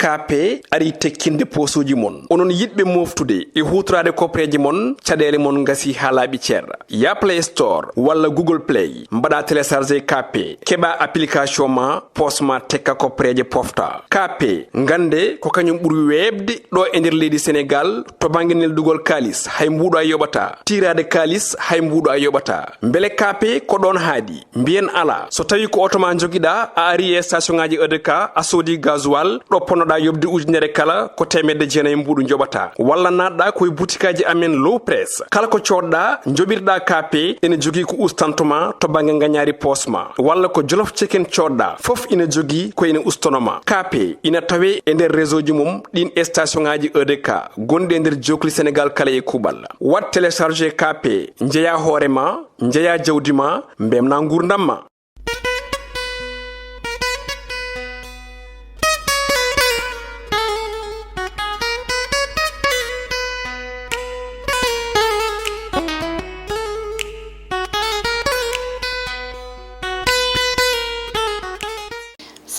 kape ari tekkinde posuji mon onon yidbe moftude e hutrade kopreji mon cadele mon ngasi halabi cerra ya Play Store walla Google Play mbada télécharger kape keba application ma posma tekka kopreje pofta kape ngande ko kanyum buri webde do e nder leydi Sénégal to banginel dugol kalis hay mbudo ay yobata tirade kalis hay mbudo ay yobata mbele kape ko don haadi mbien ala so tawi ko otoma jogida a ari e station ngaji EDK a sodi gasoil do ponoda yobde ujunere kala ko temedde jeenay mbudu jobata walla nadda koy boutikaji amen low press kala ko codda jobirda kape ene jogi ko ustantuma to bangi nganyari posma walla ko jolof chicken codda fof ina jogi ko ina ustonoma kape ina tawe e nder réseau ji mum din station ngaji EDK gonde nder jokli Sénégal kala e kubal wat télécharger kape njeya horema njeya jawdima mbemna ngurdamma.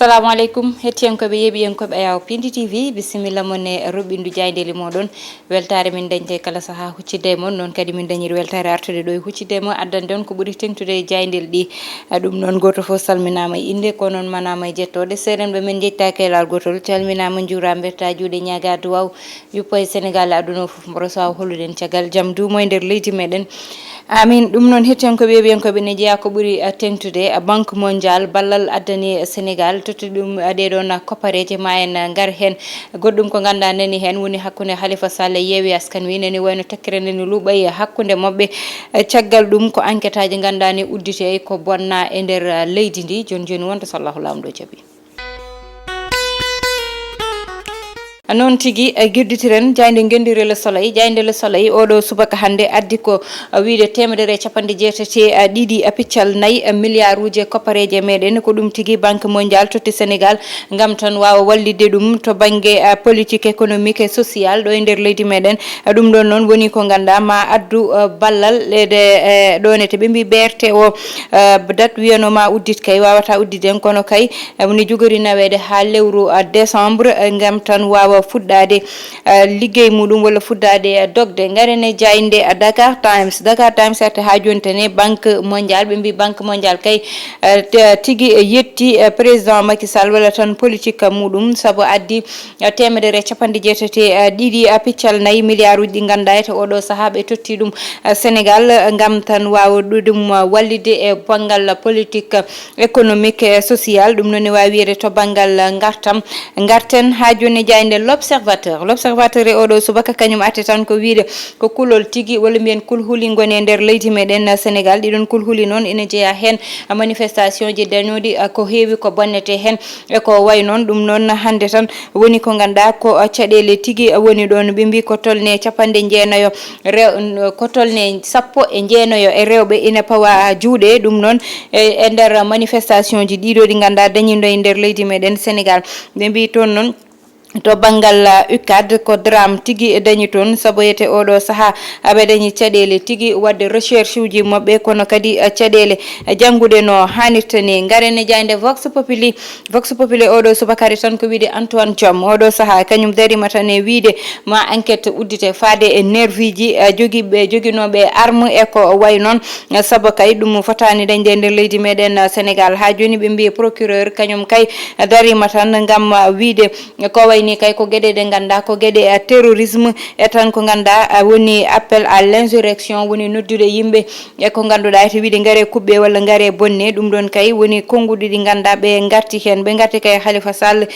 Assalamu alaikum hettiyankoɓe yeeɓiyankoɓe ayaw Piindi TV bisimilla mon e roɓɓindu jaydeli moɗon weltare min dañte kala saaha huccidde mon noon kadi min dañiri weltare artude ɗo e huccidde mon addande on ko ɓuuri tengtude e jaydel ɗi ɗum noon goto fof salminama e inde ko noon manama e jettode serenɓe men jettaki e lawol gotol calminama juura berta juuɗe ñaga duwaw yuppo e Sénégal aduna fof mboɗo sawa holluden caggal jaam duumo e nder leydi meɗen amin ɗum noon hettiyankoɓe yeeɓiyankoɓe ne jeeya ko ɓuuri tengtude banque mondial ballal addani Sénégal totti ɗum ɗeɗon koppareje ma en ngar hen goɗɗum ko ganduɗa nani hen woni hakkude Halifa Sall yeewi askan wi nani wayno tekkere nani luuɓay hakkude mabɓe caggal ɗum ko enquête aji ganduɗa ni uddite ko bonna e nder leydi ndi joni joni wonta so Allahu lamɗo jaaɓi non tigi gudditiren jayde gendire le soleil oɗo subaka hande addi ko wiide temedere capanɗe jeetati ɗiɗi piccal nayyi milliard uji koppareje meɗen ko ɗum tigi banque mondial totti Sénégal gam tan wawa wallide ɗum to banggue politique économique et social ɗo e nder leydi meɗen ɗum ɗon noon woni ko ganduɗa ma addu ballal lede ɗonete ɓe mbi BRT o date wiyanoma uddit kay wawata uddiden kono kay woni jogori nawede ha lewru décembre gam tan wawa fuɗɗade liggey muɗum walla fuɗɗade dogde garene jayde Dakar Times arte ha joni tane banque mondial ɓe mbi banque mondial kay tigui yetti président Macky Sall walla tan politique muɗum saabu addi temedere capanɗe jeetati ɗiɗi piccal nayyi milliard uji ɗi ganduɗa ete oɗo saaha ɓe totti ɗum Sénégal gam tan wawa ɗum wallide e banggal politique économique et social ɗum noon ne wawi wiyede to banggal garten ha joni jayde l'observateur e oɗo subaka kañum arte tan ko wiide ko kulol tigui walla mbiyen kulhuli goni e nder leydi meɗen Sénégal ɗiɗon kulhuli noon ina jeeya hen manifestation ji dañoɗi ko heewi ko bonnete hen e ko way noon ɗum noon hande tan woni ko ganduɗa ko caɗele tigui woni ɗon ɓe mbi ko tolne capanɗe jeenayo ko tolne 19 e rewɓe ina pawa juuɗe ɗum noon e nder manifestation ji ɗiɗo ɗi ganduɗa dañiɗo e nder leydi meɗen Sénégal ɓe mbi toon noon to banggal UCAD ko drame tigui dañi toon saabu yete oɗo saaha aɓe dañi caɗele tigui wadde recherche uji mabɓe kono kadi caɗele janggude no hannirta ni garene jayde vox populi oɗo subakari tan ko wiide Antoine Diome oɗo saaha kañum darima tan e wiide ma enquête uddite faade e nervi ji joguinoɓe arme e ko way noon saabu kay ɗum fotani dañde e nder leydi meɗen Sénégal ha joni ɓe mbi procureur kañum kay darima tan gam wiide ko way ni kay ko gueɗe ɗe ganda ko gueɗe terrorisme e tan ko ganda woni appel à l'insurrection woni noddude yimɓe e ko ganduɗa to wiide gaare kuɓɓe walla gaare bonne ɗum ɗon kay woni konguɗi ɗi ganda ɓe garti hen ɓe garti kay Halifa Sall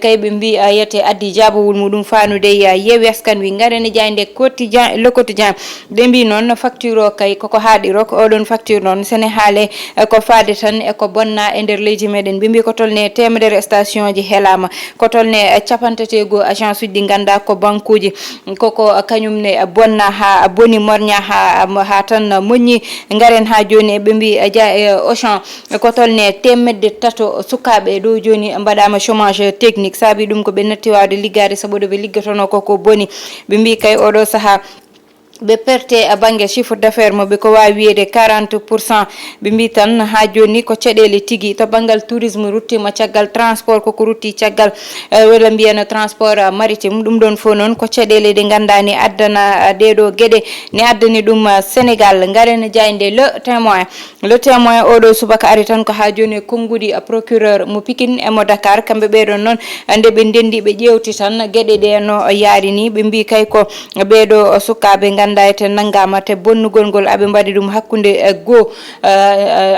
kay ɓe mbi yete addi jabowol muɗum fanude yeewi askan wi garene jayde quotidien le quotidien ɓe mbi noon facture o kay koko haaɗiro ko oɗon facture noon sene haale ko faade tan e ko bonna e nder leydi meɗen ɓe mbi ko tolne temedere station ji heelama ko tolne capantego agence uji ɗi ganda ko banque uji koko kañum ne bonna ha boni morña ha tan moƴƴi garen ha joni ɓe mbi Auchan ko tolne temedde tato sukaɓe ɗo joni mbaɗama chômage technique saabi ɗum ko ɓe natti wawde liggade saboda ɓe liggatono koko boni ɓe mbi kay oɗo saaha be perte a bangue chiffre d'affaires mo be ko wawi wiide 40% be mbi tan ha joni ko caɗele tigui to bangal tourisme ruttima caggal transport koko rutti caggal wala mbiyano transport maritime ɗum ɗon fo noon ko caɗele ɗe gandani addana ɗeɗo gueɗe ne addani ɗum Sénégal garen jayde le témoin oɗo subaka ari tan ko ha joni konngudi procureur mo Pikine e mo Dakar kamɓe ɓeɗon noon nde ɓe ndendi ɓe ƴewti tan gueɗe ɗe no yaari ni ɓe mbi kay ko ɓeɗo sukaɓe ganda ete naggama te bonnugol ngol aɓe mbaɗi ɗum hakkude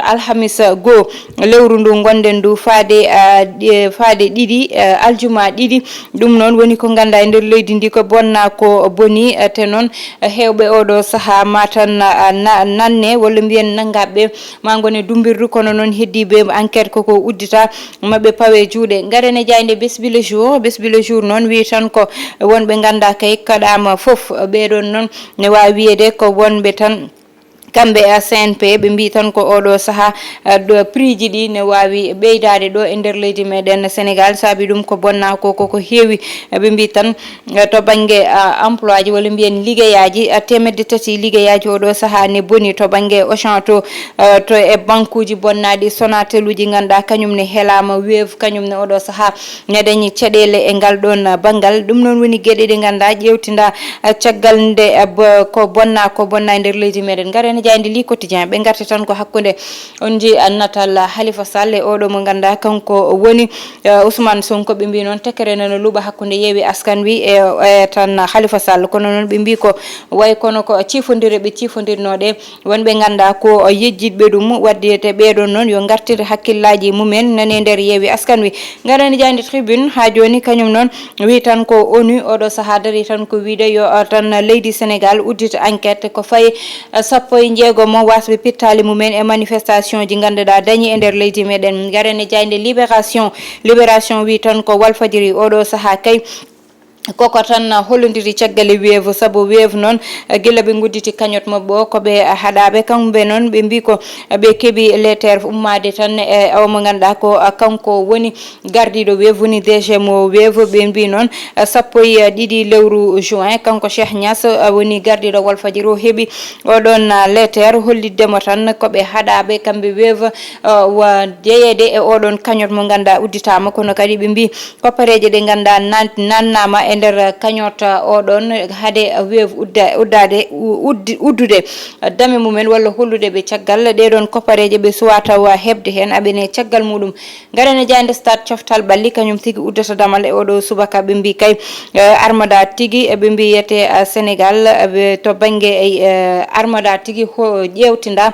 alhamisa goo lewru ndu gonɗen ndu faade ɗiɗi aljuma ɗiɗi ɗum noon woni ko ganda e nder leydi ndi ko bonna ko boni te noon hewɓe oɗo saaha matan nanne walla mbiyen naggaɓe ma gone dumbirdu kono noon heddiɓe enquête koko uddita maɓe pawe juuɗe garene jayde besbi le jour noon wi tan ko wonɓe ganda kay kaɗama foof ɓeɗon noon ne wawi wiyede ko wonɓe tan kamɓe CNP ɓe mbi tan ko oɗo saaha ɗo prix ji ɗi ne wawi ɓeydade ɗo e nder leydi meɗen Sénégal saabi ɗum ko bonna koko heewi ɓe mbi tan to banggue emploi ji walla mbiyen liggueyaji 300 liggueyaji oɗo saaha ne boni to banggue Auchan to e banque uji bonnaɗi Sonatel uji ganduɗa kañum ne heelama Wave kañum ne oɗo saaha ne dañi caɗele e ngal ɗon banggal ɗum noon woni gueɗe ɗe ganduɗa ƴewtinda caggal nde ko bonna e nder leydi meɗen garene jayde li quotidien ɓe garti tan ko hakkude on ji natal Halifa Sall e oɗo mo ganduɗa kanko woni Ousmane Sonko ɓe mbi noon tekkere no luuɓa hakkude Yewwi Askan Wi e tan Halifa Sall kono noon ɓe mbi ko way kono ko cifodire ɓe cifodirnoɗe wonɓe ganduɗa ko yejjitɓe ɗum wadde te ɓeɗon noon yo gartir hakkillaji mumen nane nder Yewwi Askan Wi garani jayde tribune ha joni kañum noon wi tan ko ONU oɗo saaha dari tan ko wiide yo tan leydi Sénégal uddita enquête ko fayi sappo e jeegomo wasɓe pittali mumen e manifestation ji ganduɗa dañi e nder leydi meɗen garene jayde libération wi tan ko Walfadjri oɗo saaha kay koko tan hollodiri caggal Wave saabu Wave noon guila ɓe gudditi cagnotte mabɓe o koɓe haɗaɓe kamɓe noon ɓe mbi ko ɓe keeɓi lettere ummade tan e omo ganduɗa ko kanko woni gardiɗo Wave woni DG mo Wave ɓe mbi noon 12 lewru juin kanko Cheikh Niass woni gardiɗo Walfadjri o heeɓi oɗon lettere holliddemo tan koɓe haɗaɓe kamɓe Wave jeyede e oɗon cagnotte mo ganduɗa udditama kono kadi ɓe mbi koppareje ɗe ganduɗa nannama e nder cagnotte oɗon haade Wave uddude dame mumen walla hollude ɓe caggal ɗeɗon koppareje ɓe suwa taw hebde hen aɓene caggal muɗum garene jayde stade coftal ɓalli kañum tigui uddata damal e oɗo subaka ɓe mbi kay armada tigui ɓe mbi yete Sénégal to banggue armada tigui ƴewtinda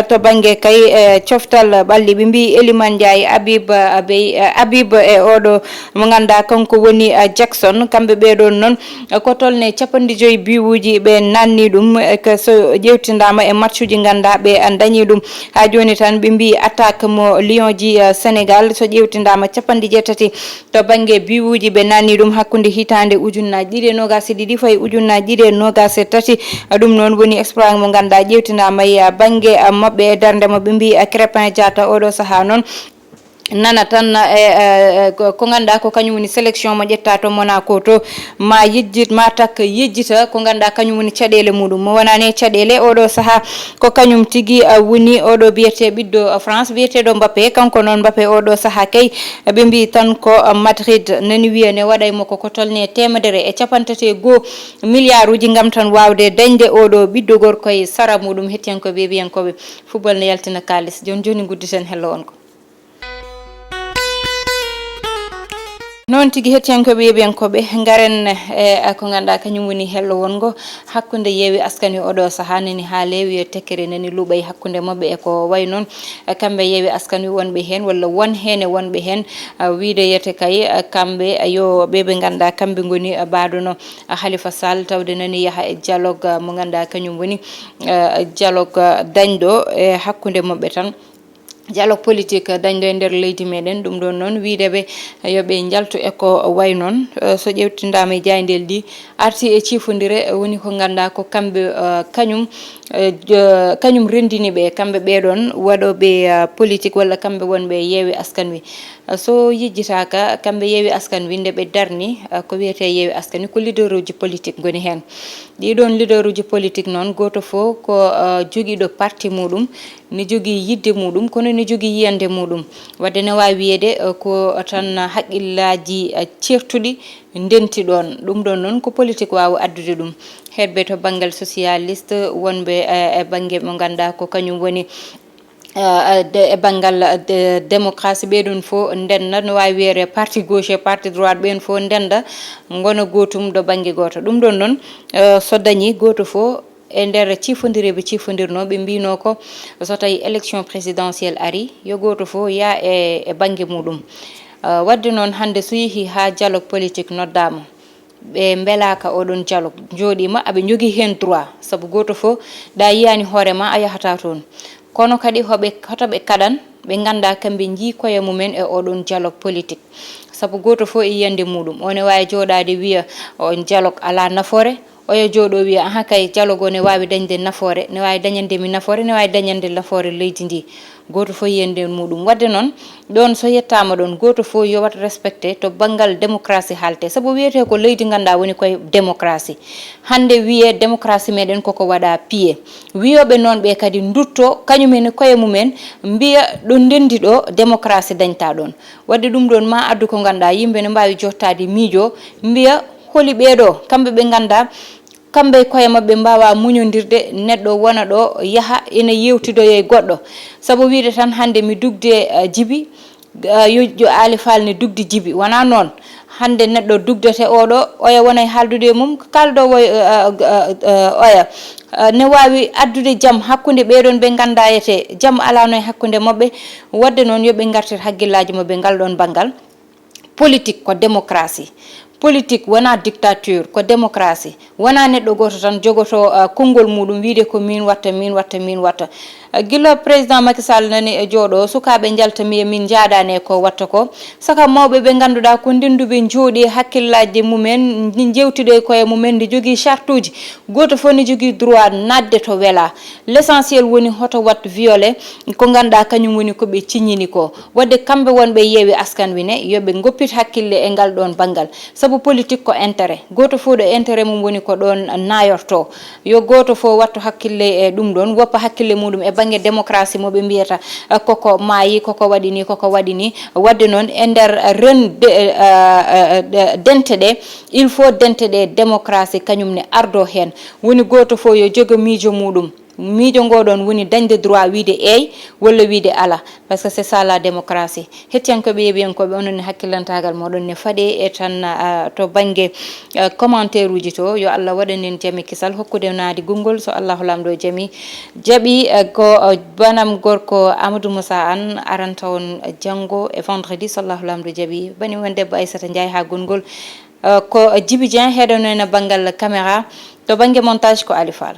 to banggue kay coftal ɓalli ɓe mbi Elimane Ndiaye Habib e oɗo mo ganduɗa kanko woni Jackson kamɓe ɓeɗon noon ko tolne 50 biwuji ɓe nanni ɗum so ƴewtindama e match uji ganduɗa ɓe dañi ɗum ha joni tan ɓe mbi attaque mo Lion ji Sénégal so ƴewtindama 70 to banggue biwuji ɓe nanni ɗum hakkude hitande ujunnaji 2022 fayi ujunnaji 2023 ɗum noon woni exploit mo ganduɗa ƴewtindama e banggue mabɓe e darde mo ɓe mbi Crépin Diatta oɗo saaha noon nana tan ko ganduɗa ko kañum woni sélection mo ƴetta to Monaco to ma takka yejjita ko ganduɗa kañum woni caɗele muɗum mo wonani caɗele oɗo saaha ko kañum tigui woni oɗo biyete ɓiɗɗo France biyeteɗo Mbappé kanko noon Mbappé oɗo saaha kay ɓe mbi tan ko Madrid nani wiya ne waɗaymo ko tolne 131 milliard uji gam tan wawde dañde oɗo ɓiɗɗo gorko e sara muɗum hettiyankoɓe wiyankoɓe football ne yaltina kalis joni gudditen hello on ko noon tigui hettiyankoɓe yeɓiyankoɓe garen ko ganduɗa kañum woni hello wongo hakkude Yewwi Askan Wi oɗo saaha nani haale wiye tekkere nani luuɓay hakkude mabɓe e ko way noon kamɓe Yewwi Askan Wi wonɓe hen walla won hen e wonɓe hen wiide yete kay kamɓe yo ɓeɓe ganduɗa kamɓe goni baɗono Halifa Sall tawde nani yaaha e dialogue mo ganduɗa kañum woni dialogue dañɗo e hakkude mabɓe tan dialogue politique dañɗo e nder leydi meɗen ɗum ɗon noon wideɓe yoɓe jaltu e ko way noon so ƴewtindama e jayndel ɗi arti e cifodire woni ko ganduɗa ko kamɓe kañum rendini ɓe kamɓe ɓeɗon waɗoɓe politique walla kamɓe wonɓe Yewwi Askan Wi so yijjitaka kambe yewi askan wi nde ɓe darni ko wiyete yewi askan wi ko leader uji politique goni hen ɗiɗon leader uji politique noon goto fof ko joguiɗo parti muɗum ni jogui yidde muɗum kono ni jogui yiyande muɗum wadde ne wawi wiyede ko tan haqqillaji certuɗi ndenti ɗon ɗum ɗon noon ko politique wawa addude ɗum hedɓe to banggal socialiste wonɓe e banggue mo ganduɗa ko kañum woni e banggal démocratie ɓeɗon fof ndenda no wawi wiyede parti gauche e parti droite ɓen fof ndenda gona gotum ɗo banggue goto ɗum ɗon noon so dañi goto fof e nder cifodiriɓe cifodirno ɓe mbino ko so tawi élection présidentielle ari yo goto fof yaa e banggue muɗum wadde noon hande so yeehi ha dialogue politique noddama ɓe beelaka oɗon dialogue jooɗima aɓe jogui hen droit saabu goto fof ɗa yiyani hoorema a yahata toon kono kadi hotoɓe kaɗan ɓe ganda kamɓe jii koye mumen e oɗon dialogue politique saabu goto fof e yiyande muɗum one wawi jooɗade wiya on dialogue ala nafoore oyo jooɗo wiya aha kay dialogue o ne wawi dañde nafoore ne wawi dañande mi nafoore ne wawi dañande nafoore leydi ndi goto fof yiyande muɗum wadde noon ɗon so yettama ɗon goto fof yo wat respecté to banggal démocratie haalte saabu wiyete ko leydi ganduɗa woni koye démocratie hande wiye démocratie meɗen koko waɗa piye wiyoɓe noon ɓe kadi dutto kañumen koye mumen mbiya ɗo ndendi ɗo démocratie dañta ɗon wadde ɗum ɗon ma addu ko ganduɗa yimɓe ne mbawi jottade miijo mbiya holi ɓeeɗo kamɓe ɓe ganda kamɓe koye mabɓe mbawa muñodirde neɗɗo wona ɗo yaaha ene yewtidoyo e goɗɗo saabu wiide tan hande mi dugde Djiby yo Ali Fall ne dugdi Djiby wona noon hande neɗɗo dugdete oɗo oya wona e haaldude mum kalɗo oya ne wawi addude jaam hakkude ɓeɗon ɓe gandayete jaam alano e hakkude mabɓe wadde noon yoɓe gartir hagguillaji mabɓe ngal ɗon banggal politique ko démocratie politique wona dictature ko démocratie wona neɗɗo goto tan jogoto konngol muɗum wiide ko min watta min watta min watta guila président Macky Sall nani e jooɗo sukaɓe jalta min jaadane ko watta ko saka mawɓe ɓe ganduɗa ko ndenduɓe jooɗi hakkillaji mumen jewtude koye mumen nde jogui charte uji goto fof ne jogui droit nadde to weela l' essentiel woni hoto wat violé ko ganduɗa kañum woni koɓe ciññini ko wadde kamɓe wonɓe yeewi askan wi ne yoɓe goppit hakkille e ngal ɗon banggal saabu politique ko intérêt goto fof ɗo intérêt mum woni ko ɗon nayorto yo goto fof wattu hakkille e ɗum ɗon woppa hakkille muɗum e banggue démocratie moɓe mbiyata koko maayi koko waɗi ni wadde noon e nder dente ɗe il faut dente ɗe démocratie kañum ne ardo hen woni goto fof yo jogo miijo muɗum miijo ngoɗon woni dañde droit wiide eey walla wiide ala par ce que c'est ça la démocratie hettiyankoɓe yeeɓiyankoɓe onon hakkillantagal moɗon ne faaɗe e tan to banggue commentaire uji to yo Allah waɗanen jaami kisal hokkude naadi gongol so Allahu lamɗo jaami jaaɓi ko banam gorko Amadou Moussa Anne aranta on janggo e vendredi so Allahu lamɗo jaaɓi bani won debbo Aissata Ndiaye ha gongol ko Djiby Dieng heɗono en banggal caméra to banggue montage ko Ali Fall.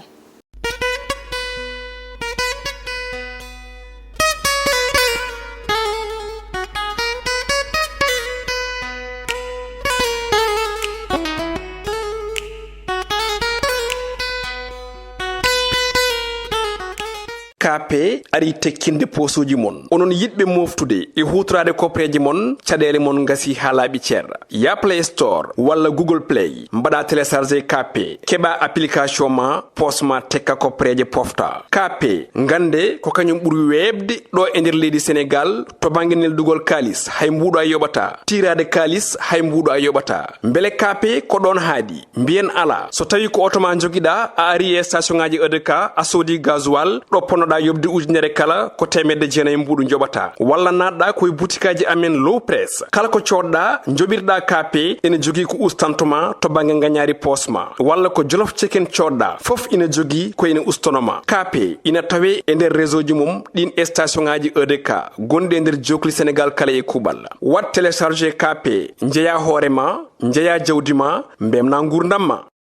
KP ari tekkinde posuji mon onon yidɓe moftude e hutorade kopreji mon caɗele mon gasi ha laaɓi ceerra ya Play Store walla Google Play mbaɗa téléchargé KP keɓa application ma posma tekka kopreje pofta KP gande ko kañum ɓuuri webde ɗo e nder leydi Sénégal to banggue neldugol kalis hay mbuɗo a yoɓata tirade kalis hay mbuɗo a yoɓata beele KP ko ɗon haadi mbiyen ala so tawi ko auto ma joguiɗa a ari e station ngaji EDK a soodi gasoil ɗo ponnoɗa yobde ujunere kala ko temedde jeenayyi mbuɗu joɓata walla natɗa koye boutikaji amen low press kala ko coɗɗa joɓirɗa KP ene jogui ko ustantoma to banggue gagnari posma walla ko jolof chicken coɗɗa foof ina jogui ko ene ustonoma KP ina tawe e nder réseau ji mum ɗin station ngaji EDK gonɗi e nder jokli Sénégal kala e kuuɓal wat téléchargé KP jeeya hoorema jeeya jawdi ma mbemna gurdam ma